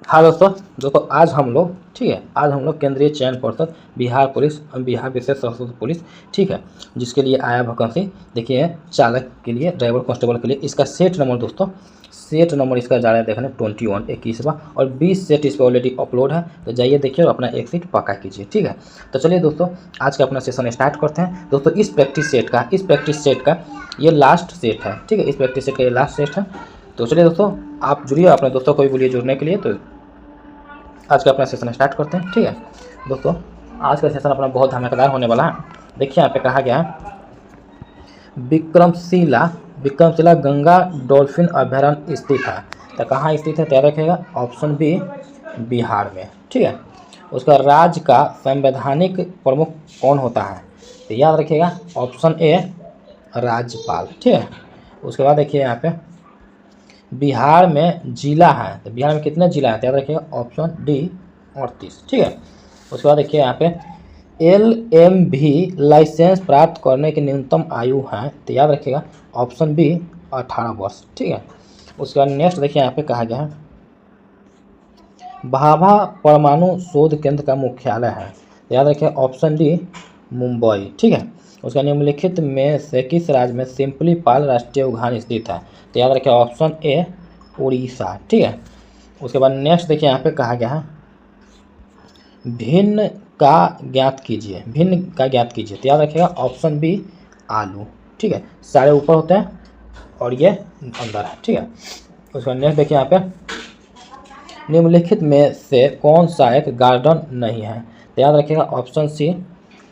हाँ दोस्तों, आज हम लोग ठीक है, आज हम लोग केंद्रीय चयन पर्षद बिहार पुलिस बिहार विशेष सशस्त्र पुलिस ठीक है, जिसके लिए आया वैकेंसी देखिए चालक के लिए, ड्राइवर कांस्टेबल के लिए। इसका सेट नंबर दोस्तों, सेट नंबर इसका जा रहा है देखने 21 21वां, और 20 सेट इस पर ऑलरेडी अपलोड है। तो जाइए देखिए और अपना एक सीट पक्का कीजिए। ठीक है, तो चलिए दोस्तों आज का अपना सेशन स्टार्ट करते हैं। दोस्तों इस प्रैक्टिस सेट का ये लास्ट सेट है। ठीक है, इस प्रैक्टिस सेट का ये लास्ट सेट है। तो चलिए दोस्तों आप जुड़िए, अपने दोस्तों को भी बोलिए जुड़ने के लिए। तो आज का अपना सेशन स्टार्ट करते हैं। ठीक है दोस्तों, आज का सेशन अपना बहुत धमाकेदार होने वाला है। देखिए यहाँ पे कहा गया है विक्रमशिला गंगा डॉल्फिन अभयारण्य स्थित है। तो कहाँ स्थित है, तैयार रखेगा ऑप्शन बी बिहार में। ठीक है, उसका राज्य का संवैधानिक प्रमुख कौन होता है, तो याद रखिएगा ऑप्शन ए राज्यपाल। ठीक है, उसके बाद देखिए यहाँ पे बिहार में जिला है, तो बिहार में कितने जिला है, तो याद रखिएगा ऑप्शन डी 38। ठीक है, उसके बाद देखिए यहाँ पे LMV लाइसेंस प्राप्त करने की न्यूनतम आयु है, तो याद रखिएगा ऑप्शन बी 18 वर्ष। ठीक है, उसके बाद नेक्स्ट देखिए यहाँ पे कहा गया है भाभा परमाणु शोध केंद्र का मुख्यालय है, तो याद रखिएगा ऑप्शन डी मुंबई। ठीक है, उसका निम्नलिखित में से किस राज्य में सिंपलीपाल राष्ट्रीय उद्यान स्थित है, तो याद रखिए ऑप्शन ए उड़ीसा। ठीक है, उसके बाद नेक्स्ट देखिए यहाँ पे कहा गया है भिन्न का ज्ञात कीजिए, तो याद रखिएगा ऑप्शन बी आलू। ठीक है, सारे ऊपर होते हैं और ये अंदर है। ठीक है, उसके बाद नेक्स्ट देखिए यहाँ पे निम्नलिखित में से कौन सा एक गार्डन नहीं है, तो याद रखिएगा option C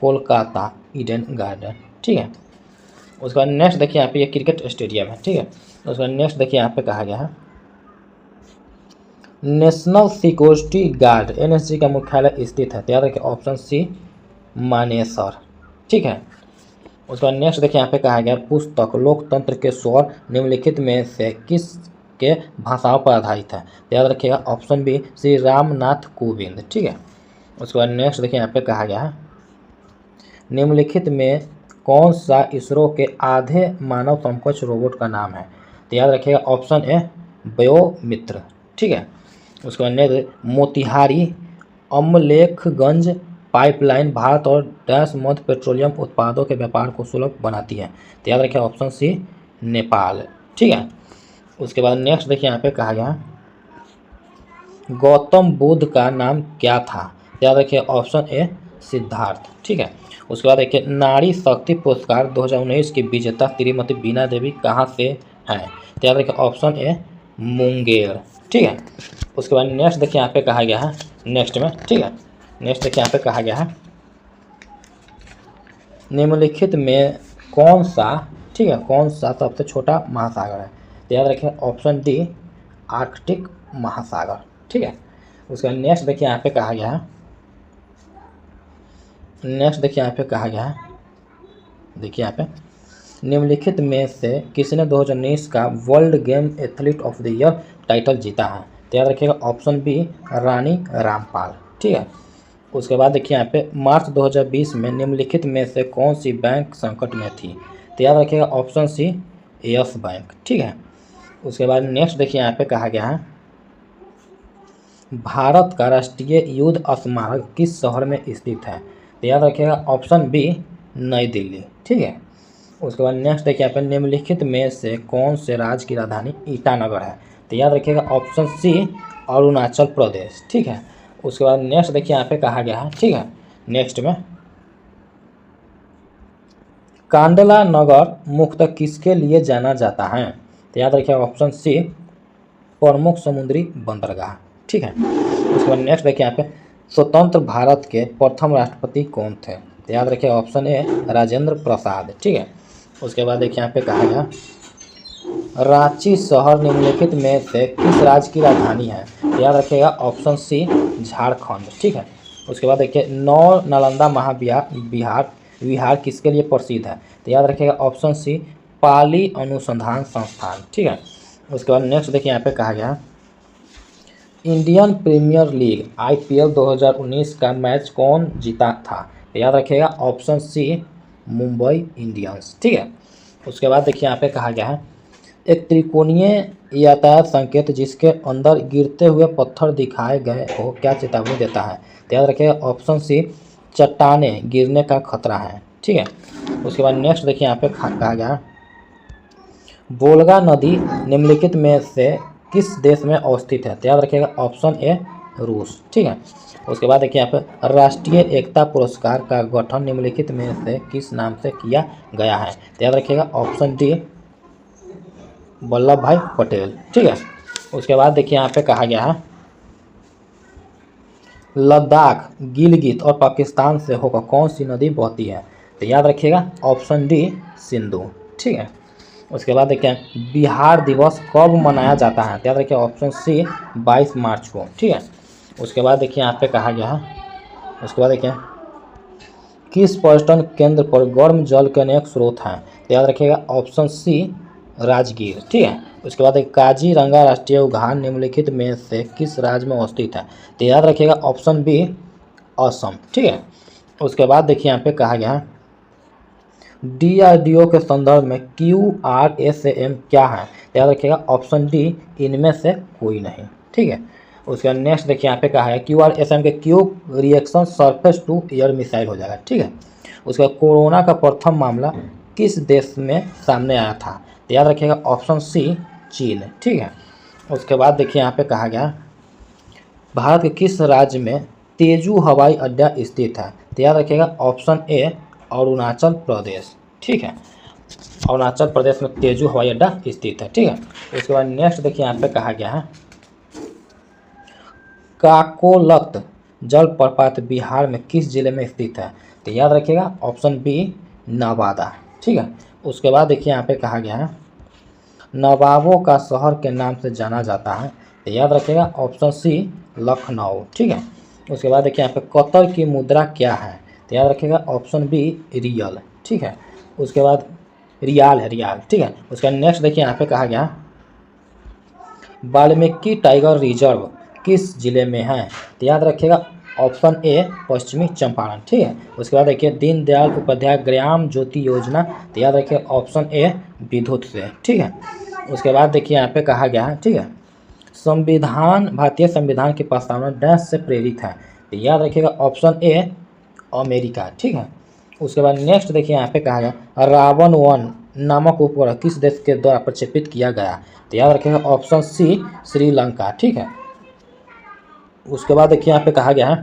Kolkata Eden Garden. ठीक है, उसके बाद नेक्स्ट देखिए यहाँ पे ये क्रिकेट स्टेडियम है। ठीक है, उसके बाद नेक्स्ट देखिए यहाँ पे कहा गया है नेशनल सिक्योरिटी गार्ड NSG का मुख्यालय स्थित है, तो याद रखिए ऑप्शन सी मानेसर। ठीक है, उसके बाद नेक्स्ट देखिए यहाँ पे कहा गया पुस्तक लोकतंत्र के स्वर निम्नलिखित में से किस के भाषाओं पर आधारित है, तो याद रखिएगा ऑप्शन बी श्री रामनाथ कोविंद। ठीक है, उसके बाद नेक्स्ट देखिए यहाँ पे कहा गया है निम्नलिखित में कौन सा इसरो के आधे मानव समकक्ष रोबोट का नाम है, तो याद रखिएगा ऑप्शन ए व्योमित्र। ठीक है, उसके बाद नेक्स्ट मोतिहारी अमलेखगंज पाइपलाइन भारत और डैश मध्य पेट्रोलियम उत्पादों के व्यापार को सुलभ बनाती है, तो याद रखिए ऑप्शन सी नेपाल। ठीक है, उसके बाद नेक्स्ट देखिए यहाँ पे कहा गया गौतम बुद्ध का नाम क्या था, तो याद रखिए ऑप्शन ए सिद्धार्थ। ठीक है, उसके बाद देखिए नारी शक्ति पुरस्कार 2019 की विजेता श्रीमती बीना देवी कहाँ से हैं, तो याद रखिए ऑप्शन ए मुंगेर। ठीक है, उसके बाद नेक्स्ट देखिए यहाँ पे कहा गया है नेक्स्ट में। ठीक है, नेक्स्ट देखिए यहाँ पे कहा गया है निम्नलिखित में कौन सा, ठीक है, कौन सा सबसे छोटा महासागर है, तो याद रखिए ऑप्शन डी आर्कटिक महासागर। ठीक है, उसके बाद नेक्स्ट देखिए यहाँ पे कहा गया है देखिए यहाँ पे निम्नलिखित में से किसने 2019 का world game athlete of the year title जीता है, तो याद रखिएगा ऑप्शन बी रानी रामपाल। ठीक है, उसके बाद देखिए यहाँ पे मार्च 2020 में निम्नलिखित में से कौन सी बैंक संकट में थी, तो याद रखिएगा ऑप्शन सी यस बैंक। ठीक है, उसके बाद नेक्स्ट देखिए यहाँ पे कहा गया है भारत का राष्ट्रीय युद्ध स्मारक किस शहर में स्थित है, तो याद रखिएगा ऑप्शन बी नई दिल्ली। ठीक है, उसके बाद नेक्स्ट देखिए यहाँ पे निम्नलिखित में से कौन से राज्य की राजधानी ईटानगर है, तो याद रखिएगा ऑप्शन सी अरुणाचल प्रदेश। ठीक है, उसके बाद नेक्स्ट देखिए यहाँ पे कहा गया है, ठीक है, नेक्स्ट में कांडला नगर मुख्यतः किसके लिए जाना जाता है, तो याद रखिएगा ऑप्शन सी प्रमुख समुद्री बंदरगाह। ठीक है, उसके बाद नेक्स्ट देखिए यहाँ पे स्वतंत्र भारत के प्रथम राष्ट्रपति कौन थे, तो याद रखिए ऑप्शन ए राजेंद्र प्रसाद। ठीक है, उसके बाद देखिए यहाँ पे कहा गया रांची शहर निम्नलिखित में से किस राज्य की राजधानी है, तो याद रखिएगा ऑप्शन सी झारखंड। ठीक है, उसके बाद देखिए नौ नालंदा विहार किसके लिए प्रसिद्ध है, तो याद रखिएगा ऑप्शन सी पाली अनुसंधान संस्थान। ठीक है, उसके बाद नेक्स्ट देखिए यहाँ पे कहा गया इंडियन प्रीमियर लीग IPL 2019 का मैच कौन जीता था, तो याद रखिएगा ऑप्शन सी मुंबई इंडियंस। ठीक है, उसके बाद देखिए यहाँ पे कहा गया है एक त्रिकोणीय यातायात संकेत जिसके अंदर गिरते हुए पत्थर दिखाए गए हो क्या चेतावनी देता है? तो याद रखिएगा ऑप्शन सी, चट्टाने गिरने का खतरा है। ठीक है, उसके बाद नेक्स्ट देखिए यहाँ पे कहा गया वोल्गा नदी निम्नलिखित में से किस देश में अवस्थित है? तो याद रखिएगा ऑप्शन ए, रूस। ठीक है, उसके बाद देखिए यहाँ पे राष्ट्रीय एकता पुरस्कार का गठन निम्नलिखित में से किस नाम से किया गया है? तो याद रखिएगा ऑप्शन डी, वल्लभ भाई पटेल। ठीक है, उसके बाद देखिए यहाँ पे कहा गया है लद्दाख, गिलगित और पाकिस्तान से होकर कौन सी नदी बहती है? तो याद रखिएगा ऑप्शन डी, सिंधु। ठीक है, उसके बाद देखिए बिहार दिवस कब मनाया जाता है? तो याद रखिए ऑप्शन सी, 22 मार्च को। ठीक है, उसके बाद देखिए यहाँ पे कहा गया है उसके बाद देखिए किस पर्यटन केंद्र पर गर्म जल के अनेक स्रोत हैं? तो याद रखिएगा ऑप्शन सी, राजगीर। ठीक है, उसके बाद काजीरंगा राष्ट्रीय उद्यान निम्नलिखित में से किस राज्य में अवस्थित है? तो याद रखिएगा ऑप्शन बी, असम। ठीक है, उसके बाद देखिए यहाँ पे कहा गया है DRDO के संदर्भ में QRSAM क्या है? तो याद रखिएगा ऑप्शन डी, इनमें से कोई नहीं। ठीक है, उसके बाद नेक्स्ट देखिए यहाँ पे कहा है QRSAM के quick reaction surface to air missile हो जाएगा। ठीक है, उसके बाद कोरोना का प्रथम मामला किस देश में सामने आया था? तो याद रखिएगा ऑप्शन सी, चीन। ठीक है, उसके बाद देखिए यहाँ पे कहा गया भारत के किस राज्य में तेजू हवाई अड्डा स्थित है? तो याद रखिएगा ऑप्शन ए, अरुणाचल प्रदेश। ठीक है, अरुणाचल प्रदेश में तेजू हवाई अड्डा स्थित है। ठीक है, उसके बाद नेक्स्ट देखिए यहाँ पे कहा गया है काकोलत जलप्रपात बिहार में किस जिले में स्थित है? तो याद रखिएगा ऑप्शन बी, नवादा। ठीक है, उसके बाद देखिए यहाँ पे कहा गया है नवाबों का शहर के नाम से जाना जाता है? तो याद रखिएगा ऑप्शन सी, लखनऊ। ठीक है, उसके बाद देखिए यहाँ पे कतर की मुद्रा क्या है? तो याद रखिएगा ऑप्शन बी, रियल। ठीक है, उसके बाद रियाल है, रियाल। ठीक है, उसके बाद नेक्स्ट देखिए यहाँ पे कहा गया वाल्मीकि टाइगर रिजर्व किस जिले में है? तो याद रखिएगा ऑप्शन ए, पश्चिमी चंपारण। ठीक है, उसके बाद देखिए दीनदयाल उपाध्याय ग्राम ज्योति योजना? तो याद रखिए ऑप्शन ए, विद्युत से। ठीक है, उसके बाद देखिए यहाँ पे कहा गया है ठीक है संविधान, भारतीय संविधान की प्रस्तावना डैश से प्रेरित है? तो याद रखिएगा ऑप्शन ए, अमेरिका। ठीक है, उसके बाद नेक्स्ट देखिए यहाँ पे कहा गया रावण वन नामक उपग्रह किस देश के द्वारा प्रक्षेपित किया गया? तो याद रखिएगा ऑप्शन सी, श्रीलंका। ठीक है, उसके बाद देखिए यहाँ पे कहा गया है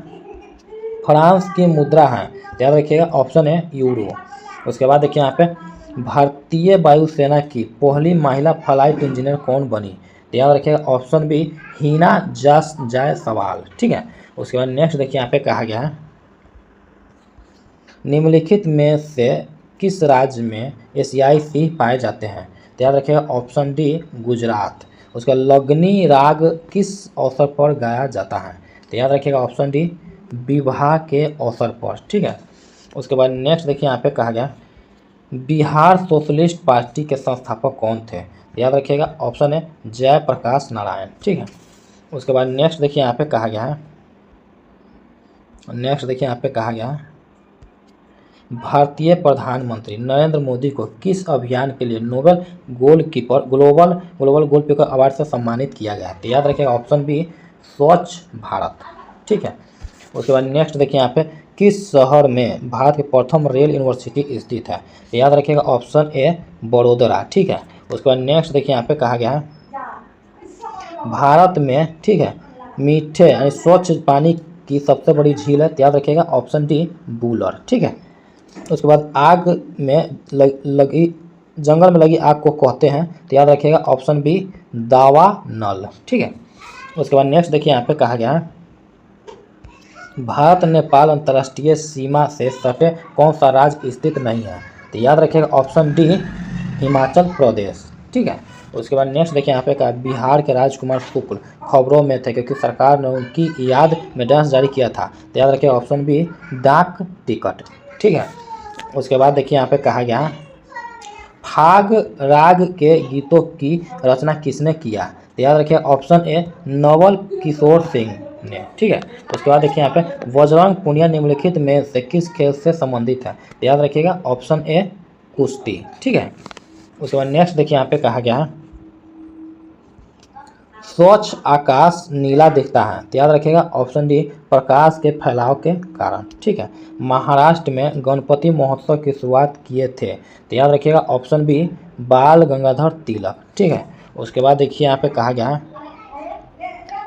फ्रांस की मुद्रा है? तो याद रखिएगा ऑप्शन ए, यूरो। उसके बाद देखिए यहाँ पे भारतीय वायुसेना की पहली महिला फ्लाइट इंजीनियर कौन बनी? तो याद रखिएगा ऑप्शन बी, हिना जायसवाल। ठीक है, उसके बाद नेक्स्ट देखिए यहाँ पे कहा गया है निम्नलिखित में से किस राज्य में एशियाई सिंह पाए जाते हैं? तो याद रखिएगा ऑप्शन डी, गुजरात। उसका लगनी राग किस अवसर पर गाया जाता है? तो याद रखिएगा ऑप्शन डी, विवाह के अवसर पर। ठीक है, उसके बाद नेक्स्ट देखिए यहाँ पे कहा गया बिहार सोशलिस्ट पार्टी के संस्थापक कौन थे? तो याद रखिएगा ऑप्शन है जयप्रकाश नारायण। ठीक है, उसके बाद नेक्स्ट देखिए यहाँ पे कहा गया है भारतीय प्रधानमंत्री नरेंद्र मोदी को किस अभियान के लिए नोबेल ग्लोबल गोलकीपर अवार्ड से सम्मानित किया गया? तो याद रखिएगा ऑप्शन बी, स्वच्छ भारत। ठीक है, उसके बाद नेक्स्ट देखिए यहाँ पे किस शहर में भारत के प्रथम रेल यूनिवर्सिटी स्थित है? तो याद रखिएगा ऑप्शन ए, बड़ोदरा। ठीक है, उसके बाद नेक्स्ट देखिए यहाँ पे कहा गया है भारत में ठीक है मीठे यानी स्वच्छ पानी की सबसे बड़ी झील है? तो याद रखिएगा ऑप्शन डी, वुलर। ठीक है, उसके बाद आग में लगी जंगल में लगी आग को कहते हैं? तो याद रखिएगा ऑप्शन बी, दावा नल। ठीक है, उसके बाद नेक्स्ट देखिए यहाँ पे कहा गया है भारत नेपाल अंतर्राष्ट्रीय सीमा से सटे कौन सा राज्य स्थित नहीं है? तो याद रखिएगा ऑप्शन डी, हिमाचल प्रदेश। ठीक है, उसके बाद नेक्स्ट देखिए यहाँ पे कहा बिहार के राजकुमार शुक्ल खबरों में थे क्योंकि सरकार ने उनकी याद में डांस जारी किया था? तो याद रखिएगा ऑप्शन बी, डाक टिकट। ठीक है, उसके बाद देखिए यहाँ पे कहा गया फाग राग के गीतों की रचना किसने किया? तो याद रखिए ऑप्शन ए, नवल किशोर सिंह ने। ठीक है, उसके बाद देखिए यहाँ पे बजरंग पुनिया निम्नलिखित में से किस खेल से संबंधित है? तो याद रखिएगा ऑप्शन ए, कुश्ती। ठीक है, उसके बाद नेक्स्ट देखिए यहाँ पे कहा गया स्वच्छ आकाश नीला दिखता है, तो याद रखिएगा ऑप्शन डी प्रकाश के फैलाव के कारण। ठीक है। महाराष्ट्र में गणपति महोत्सव की शुरुआत किए थे, तो याद रखिएगा ऑप्शन बी बाल गंगाधर तिलक। ठीक है। उसके बाद देखिए यहाँ पे कहा गया है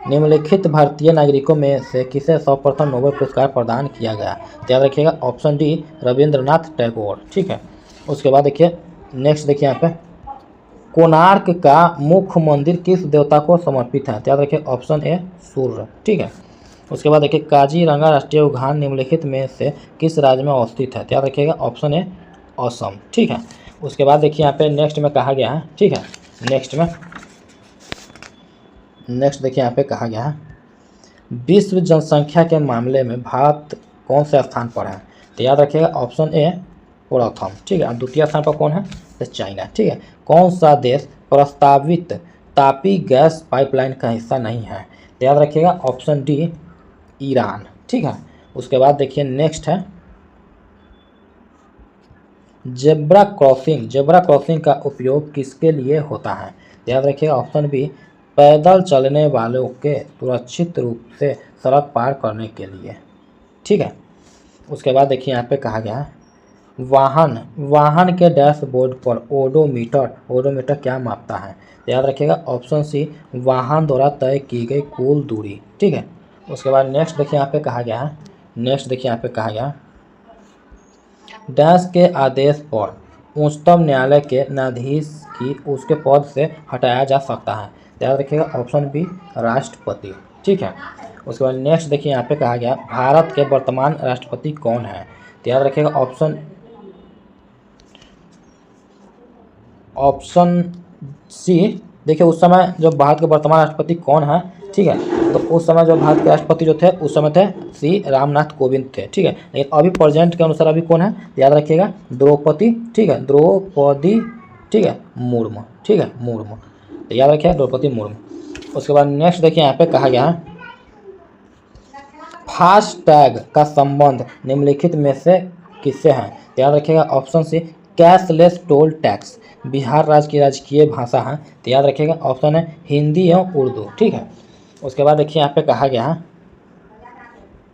निम्नलिखित भारतीय नागरिकों में से किसे सर्वप्रथम नोबेल पुरस्कार प्रदान किया गया, तो याद रखिएगा ऑप्शन डी रविंद्रनाथ टैगोर। ठीक है। उसके बाद देखिए नेक्स्ट देखिए यहाँ पे कोणार्क का मुख्य मंदिर किस देवता को समर्पित है, तो याद रखिए ऑप्शन ए सूर्य। ठीक है। उसके बाद देखिए काजीरंगा राष्ट्रीय उद्यान निम्नलिखित में से किस राज्य में अवस्थित है, तो याद रखिएगा ऑप्शन ए असम। ठीक है। उसके बाद देखिए यहाँ पे नेक्स्ट में कहा गया है, ठीक है, नेक्स्ट देखिए यहाँ पे कहा गया है विश्व जनसंख्या के मामले में भारत कौन से स्थान पर है, तो याद रखिएगा ऑप्शन ए प्रथम। ठीक है। और द्वितीय स्थान पर कौन है, तो चाइना। ठीक है। कौन सा देश प्रस्तावित तापी गैस पाइपलाइन का हिस्सा नहीं है, तो याद रखिएगा ऑप्शन डी ईरान। ठीक है। उसके बाद देखिए नेक्स्ट है जेब्रा क्रॉसिंग का उपयोग किसके लिए होता है, तो याद रखिएगा ऑप्शन बी पैदल चलने वालों के सुरक्षित रूप से सड़क पार करने के लिए। ठीक है। उसके बाद देखिए यहाँ पे कहा गया है वाहन के डैशबोर्ड पर ओडोमीटर क्या मापता है, तो याद रखिएगा ऑप्शन सी वाहन द्वारा तय की गई कुल दूरी। ठीक है। उसके बाद नेक्स्ट देखिए यहाँ पे कहा गया है डैश के आदेश पर उच्चतम न्यायालय के न्यायाधीश की उसके पद से हटाया जा सकता है, तो याद रखिएगा ऑप्शन बी राष्ट्रपति। ठीक है। उसके बाद नेक्स्ट देखिए यहाँ पे कहा गया भारत के वर्तमान राष्ट्रपति कौन है, तो याद रखिएगा ऑप्शन सी। देखिए उस समय जो भारत के वर्तमान राष्ट्रपति कौन है, ठीक है, तो उस समय जो भारत के राष्ट्रपति जो थे उस समय थे श्री रामनाथ कोविंद थे। ठीक है। लेकिन अभी प्रेजेंट के अनुसार अभी कौन है, तो याद रखिएगा द्रौपदी। ठीक है, द्रौपदी। ठीक है, मुर्मू। ठीक है, मुर्मू, तो याद रखिएगा द्रौपदी मुर्मू। उसके बाद नेक्स्ट देखिए यहाँ पे कहा गया है फास्टैग का संबंध निम्नलिखित में से किससे है, तो याद रखिएगा option C cashless toll tax Bihar राज्य की राजकीय भाषा है, तो याद रखिएगा ऑप्शन है हिंदी एवं उर्दू। ठीक है। उसके बाद देखिए यहाँ पे कहा गया है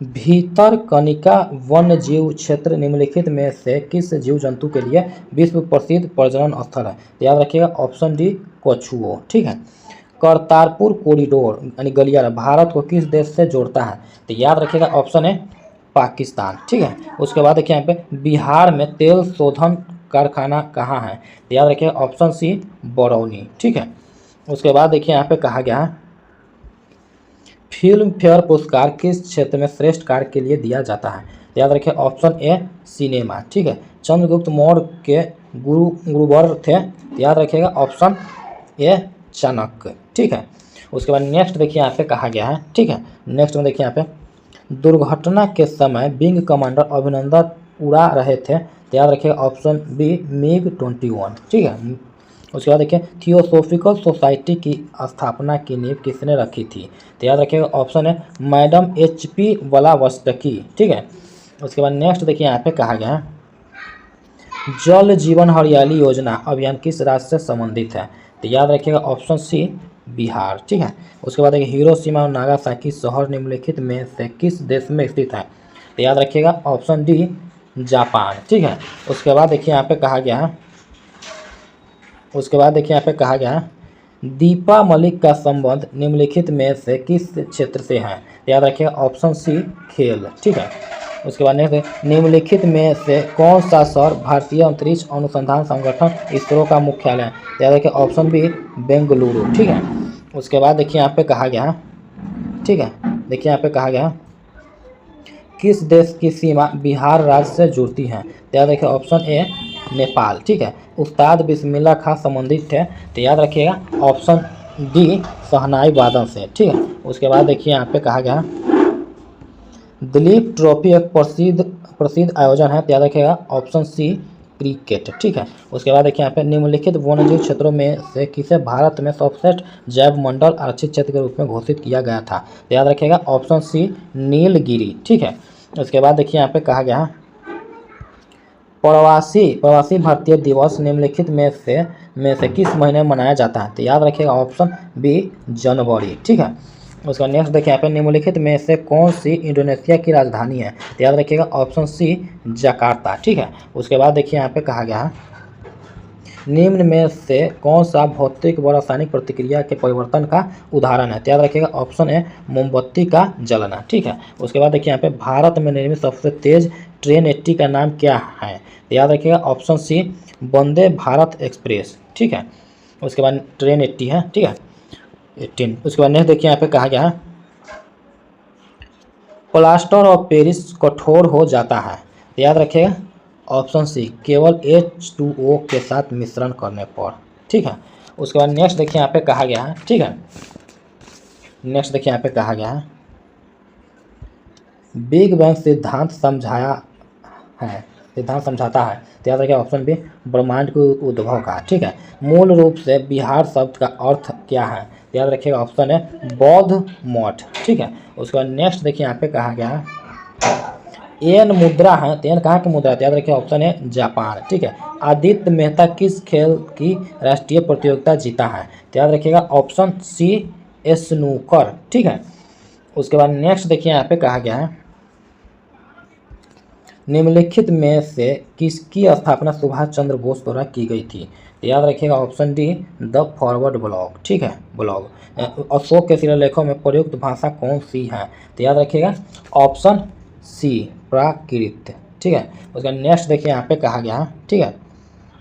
भीतरकनिका वन्य जीव क्षेत्र निम्नलिखित में से किस जीव जंतु के लिए विश्व प्रसिद्ध प्रजनन स्थल है, तो याद रखिएगा ऑप्शन डी कछुओं। ठीक है। करतारपुर कॉरिडोर यानी गलियारा भारत को किस देश से जोड़ता है, तो याद रखिएगा ऑप्शन है पाकिस्तान। ठीक है। उसके बाद देखिए यहाँ पे बिहार में तेल शोधन कारखाना कहाँ है, तो याद रखिएगा ऑप्शन सी बरौनी। ठीक है। उसके बाद देखिए यहाँ पे कहा गया है फिल्म फेयर पुरस्कार किस क्षेत्र में श्रेष्ठ कार्य के लिए दिया जाता है, तो याद रखिए ऑप्शन ए सिनेमा। ठीक है। चंद्रगुप्त मौर्य के गुरुवर थे, तो याद रखिएगा ऑप्शन ए चाणक्य। ठीक है। उसके बाद नेक्स्ट देखिए यहाँ पे कहा गया है, ठीक है, नेक्स्ट में देखिए यहाँ पे दुर्घटना के समय विंग कमांडर अभिनंदन उड़ा रहे थे, तो याद रखिएगा ऑप्शन बी MiG-21। ठीक है। उसके बाद देखिए थियोसॉफिकल सोसाइटी की स्थापना की नींव किसने रखी थी, तो याद रखिएगा ऑप्शन है मैडम HP वलावस्टकी। ठीक है। उसके बाद नेक्स्ट देखिए यहाँ पे कहा गया है जल जीवन हरियाली योजना अभियान किस राज्य से संबंधित है, तो याद रखिएगा ऑप्शन सी बिहार। ठीक है। उसके बाद देखिए हिरोशिमा और नागासाकी शहर निम्नलिखित में से किस देश में स्थित है, तो याद रखिएगा ऑप्शन डी जापान। ठीक है। उसके बाद देखिए यहाँ पे कहा गया है दीपा मलिक का संबंध निम्नलिखित में से किस क्षेत्र से है, तो याद रखिएगा ऑप्शन सी खेल। ठीक है। उसके बाद नेक्स्ट निम्नलिखित में से कौन सा शहर भारतीय अंतरिक्ष अनुसंधान संगठन इसरो का मुख्यालय है, तो याद रखिए ऑप्शन बी बेंगलुरु। ठीक है। उसके बाद देखिए यहाँ पे कहा गया है, ठीक है, देखिए यहाँ पे कहा गया किस देश की सीमा बिहार राज्य से जुड़ती है, तो याद रखिए ऑप्शन ए नेपाल। ठीक है। उस्ताद बिस्मिल्लाह खां संबंधित थे, तो याद रखिएगा ऑप्शन डी शहनाई वादन से। ठीक है। उसके बाद देखिए यहाँ पे कहा गया दिलीप ट्रॉफी एक प्रसिद्ध आयोजन है, तो याद रखिएगा ऑप्शन सी क्रिकेट। ठीक है। उसके बाद देखिए यहाँ पे निम्नलिखित वन्यजीव क्षेत्रों में से किसे भारत में सर्वश्रेष्ठ जैव मंडल आरक्षित क्षेत्र के रूप में घोषित किया गया था, तो याद रखिएगा ऑप्शन सी नीलगिरी। ठीक है। उसके बाद देखिए यहाँ पे कहा गया प्रवासी भारतीय दिवस निम्नलिखित में से में से किस महीने में मनाया जाता है? तो याद रखिएगा ऑप्शन बी जनवरी। ठीक है, उसका नेक्स्ट देखिए यहाँ पे निम्नलिखित में से कौन सी इंडोनेशिया की राजधानी है? तो याद रखिएगा ऑप्शन सी जकार्ता। ठीक है, उसके बाद देखिए यहाँ पे कहा गया है निम्न में से कौन सा भौतिक व रासायनिक प्रतिक्रिया के परिवर्तन का उदाहरण है? तो याद रखिएगा ऑप्शन ए मोमबत्ती का जलना। ठीक है, उसके बाद देखिए यहाँ पे भारत में निर्मित सबसे तेज ट्रेन 80 का नाम क्या है? तो याद रखिएगा ऑप्शन सी वंदे भारत एक्सप्रेस। ठीक है, उसके बाद ट्रेन 80 है। ठीक है 18। उसके बाद नेक्स्ट देखिए यहाँ पे कहा गया है प्लास्टर ऑफ पेरिस कठोर हो जाता है? तो याद रखिएगा ऑप्शन सी केवल H2O के साथ मिश्रण करने पर। ठीक है, उसके बाद नेक्स्ट देखिए यहाँ पे कहा गया है। ठीक है, नेक्स्ट देखिए यहाँ पे कहा गया है बिग बैंग सिद्धांत समझाता है। तो याद रखिए ऑप्शन बी ब्रह्मांड के उद्भव का। ठीक है, मूल रूप से बिहार शब्द का अर्थ क्या है? तो याद रखिएगा ऑप्शन है बौद्ध मठ। ठीक है, उसके बाद नेक्स्ट देखिए यहाँ पे कहा गया है एन मुद्रा है। तो एन कहाँ की मुद्रा है? तो याद रखिए ऑप्शन है जापान। ठीक है, आदित्य मेहता किस खेल की राष्ट्रीय प्रतियोगिता जीता है? तो याद रखिएगा ऑप्शन सी स्नूकर। ठीक है, उसके बाद नेक्स्ट देखिए यहाँ पे कहा गया है निम्नलिखित में से किसकी स्थापना सुभाष चंद्र बोस द्वारा की गई थी? तो याद रखिएगा option D the forward blog. ठीक है, ब्लॉग अशोक के शिलालेखों में प्रयुक्त भाषा कौन सी है? तो याद रखिएगा ऑप्शन सी प्राकृत। ठीक है, उसका नेक्स्ट देखिए यहाँ पे कहा गया है। ठीक है,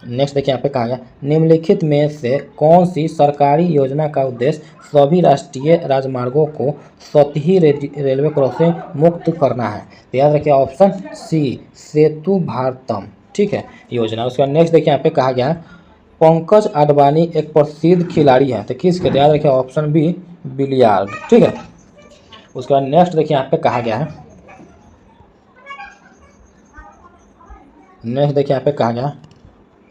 नेक्स्ट देखिए यहाँ पे कहा गया निम्नलिखित में से कौन सी सरकारी योजना का उद्देश्य सभी राष्ट्रीय राजमार्गों को सतही रेलवे क्रॉसिंग मुक्त करना है? तो याद रखिए ऑप्शन सी सेतु भारतम। ठीक है, योजना। उसके बाद नेक्स्ट देखिए यहाँ पे कहा गया है पंकज आडवाणी एक प्रसिद्ध खिलाड़ी है। तो किसके? तो याद रखिए ऑप्शन बी बिलियार्ड। ठीक है, उसके बाद नेक्स्ट देखिए यहाँ पे कहा गया है नेक्स्ट देखिए यहाँ पे कहा गया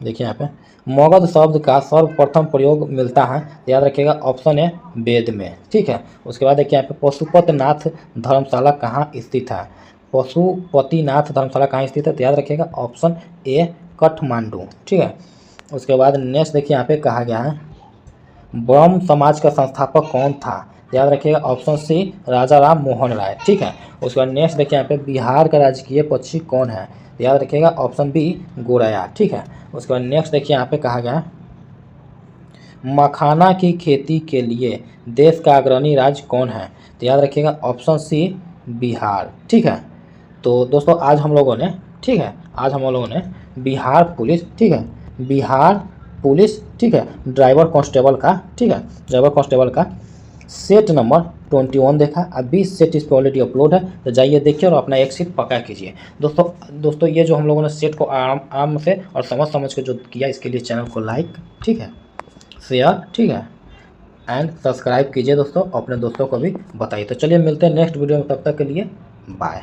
देखिए यहाँ पे मगध शब्द का सर्वप्रथम प्रयोग मिलता है? याद रखिएगा ऑप्शन है वेद में। ठीक है, उसके बाद देखिए यहाँ पे पशुपतिनाथ धर्मशाला कहाँ स्थित है? पशुपतिनाथ धर्मशाला कहाँ स्थित है? तो याद रखिएगा ऑप्शन ए काठमांडू। ठीक है, उसके बाद नेक्स्ट देखिए यहाँ पे कहा गया है ब्रह्म समाज का संस्थापक कौन था? याद रखिएगा ऑप्शन सी राजा राम मोहन राय। ठीक है, उसके बाद नेक्स्ट देखिए यहाँ पे बिहार का राजकीय पक्षी कौन है? याद रखिएगा ऑप्शन बी गोरैया। ठीक है, उसके बाद नेक्स्ट देखिए यहाँ पे कहा गया मखाना की खेती के लिए देश का अग्रणी राज्य कौन है? तो याद रखिएगा ऑप्शन सी बिहार। ठीक है, तो दोस्तों आज हम लोगों ने बिहार पुलिस, ठीक है, बिहार पुलिस, ठीक है, ड्राइवर कांस्टेबल का, ठीक है, ड्राइवर कांस्टेबल का सेट नंबर 21 देखा। अब 20 सेट इस पर ऑलरेडी अपलोड है, तो जाइए देखिए और अपना एक सीट पक्का कीजिए। दोस्तों ये जो हम लोगों ने सेट को आराम से और समझ के जो किया, इसके लिए चैनल को लाइक, ठीक है, शेयर, ठीक है, एंड सब्सक्राइब कीजिए दोस्तों, अपने दोस्तों को भी बताइए। तो चलिए मिलते हैं नेक्स्ट वीडियो में, तब तक के लिए बाय।